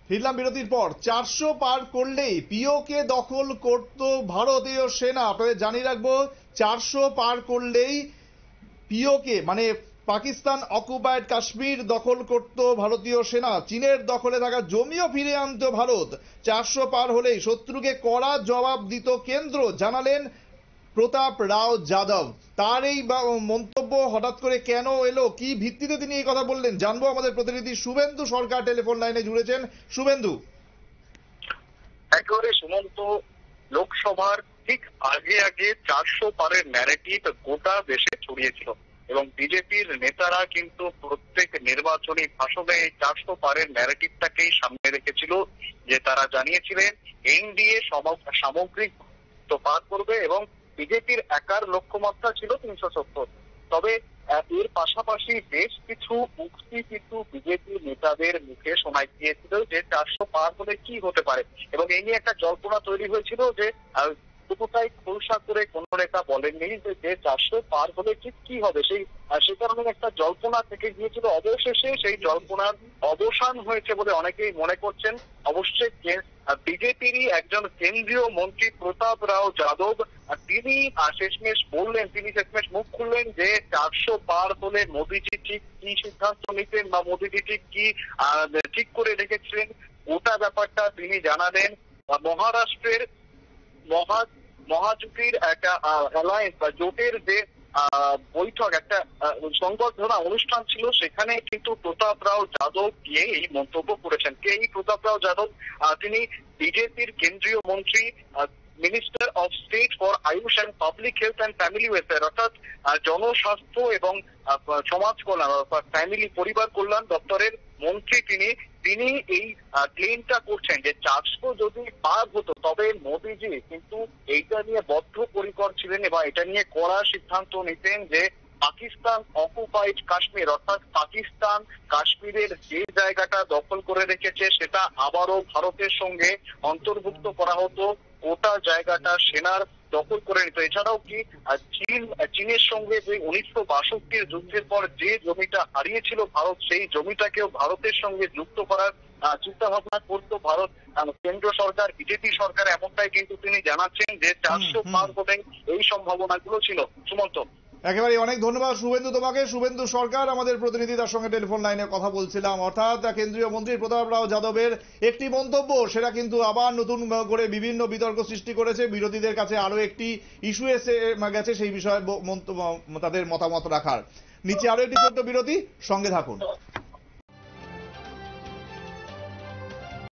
ফিরলাম বিরতির পর। 400 পার করলেই পিওকে দখল করত ভারতীয় সেনা। আপনাদের জানিয়ে রাখবো, 400 পার করলেই পিওকে মানে পাকিস্তান অকুপায়েড কাশ্মীর দখল করত ভারতীয় সেনা। চীনের দখলে থাকা জমিও ফিরে আনত ভারত। 400 পার হলেই শত্রুকে কড়া জবাব দিত কেন্দ্র, জানালেন প্রতাপ রাও যাদব। তার এই মন্তব্য হঠাৎ করে কেন এলো, কি ভিত্তিতে তিনি এই কথা বললেন, জানবো। আমাদের প্রতিনিধি শুভেন্দু সরকার টেলিফোন লাইনে জুড়েছেন। শুভেন্দু। একেবারে সুমন্ত, লোকসভার ঠিক আগে 400 পারের ন্যারেটিভ গোটা দেশে ছড়িয়েছিল এবং বিজেপির নেতারা কিন্তু প্রত্যেক নির্বাচনী ভাষণে এই 400 পারের ন্যারেটিভটাকেই সামনে রেখেছিল। যে তারা জানিয়েছিলেন এনডিএ সামগ্রিক তো পার করবে এবং বিজেপির একার লক্ষ্যমাত্রা ছিল 370। তবে এর পাশাপাশি বেশ কিছু উক্তি কিন্তু বিজেপি নেতাদের মুখে শোনা গিয়েছিল যে 400 পার হলে কি হতে পারে, এবং এই নিয়ে একটা জল্পনা তৈরি হয়েছিল যে পুরোটাই খোলসা করে কোন নেতা বলেননি যে 400 পার হলে ঠিক কি হবে। সে কারণে একটা জল্পনা থেকে গিয়েছিল। অবশেষে সেই জল্পনার অবসান হয়েছে বলে অনেকেই মনে করছেন। অবশ্যই বিজেপিরই একজন কেন্দ্রীয় মন্ত্রী প্রতাপ রাও যাদব তিনি শেষমেশ মুখ খুললেন যে 400 পার হলে মোদিজি ঠিক কি সিদ্ধান্ত নিতেন বা মোদিজি ঠিক কি ঠিক করে রেখেছিলেন ওটা ব্যাপারটা তিনি জানালেন। মহারাষ্ট্রের মহাজোটের একটা অ্যালায়েন্স বা জোটের যে বৈঠক, একটা সংবর্ধনা অনুষ্ঠান ছিল, সেখানে কিন্তু প্রতাপ রাও যাদব গিয়ে এই মন্তব্য করেছেন। কে এই প্রতাপ রাও যাদব? তিনি বিজেপির কেন্দ্রীয় মন্ত্রী, minister of state for Ayush and public health and family welfare, অর্থাৎ জনস্বাস্থ্য এবং সমাজ কল্যাণ অর্থাৎ পরিবার কল্যাণ দপ্তরের মন্ত্রী। তিনি এই ক্লেমটা করছেন যে 400 যদি পার হতো তবে মোদিজি কিন্তু এইটা নিয়ে বদ্ধপরিকর ছিলেন এবং এটা নিয়ে কড়া সিদ্ধান্ত নিতেন যে পাকিস্তান অকুপাইড কাশ্মীর অর্থাৎ পাকিস্তান কাশ্মীরের যে জায়গাটা দখল করে রেখেছে সেটা আবারও ভারতের সঙ্গে অন্তর্ভুক্ত করা হতো, গোটা জায়গাটা সেনার দখল করে নিত। এছাড়াও কি চীনের সঙ্গে যে 1962 যুদ্ধের পর যে জমিটা হারিয়েছিল ভারত, সেই জমিটাকেও ভারতের সঙ্গে যুক্ত করার চিন্তা ভাবনা করতো ভারত কেন্দ্র সরকার, বিজেপি সরকার। এমনটাই কিন্তু তিনি জানাচ্ছেন যে 400 পার হলে এই সম্ভাবনাগুলো ছিল। সুমন্ত, একেবারে অনেক ধন্যবাদ শুভেন্দু তোমাকে। শুভেন্দু সরকার আমাদের প্রতিনিধি, তার সঙ্গে টেলিফোন লাইনে কথা বলছিলাম। অর্থাৎ কেন্দ্রীয় মন্ত্রী প্রতাপ রাও যাদবের একটি মন্তব্য, সেটা কিন্তু আবার নতুন করে বিভিন্ন বিতর্ক সৃষ্টি করেছে। বিরোধীদের কাছে আরো একটি ইস্যু এসে গেছে সেই বিষয়ে তাদের মতামত রাখার। নিচে আরো একটি ছোট্ট বিরতি, সঙ্গে থাকুন।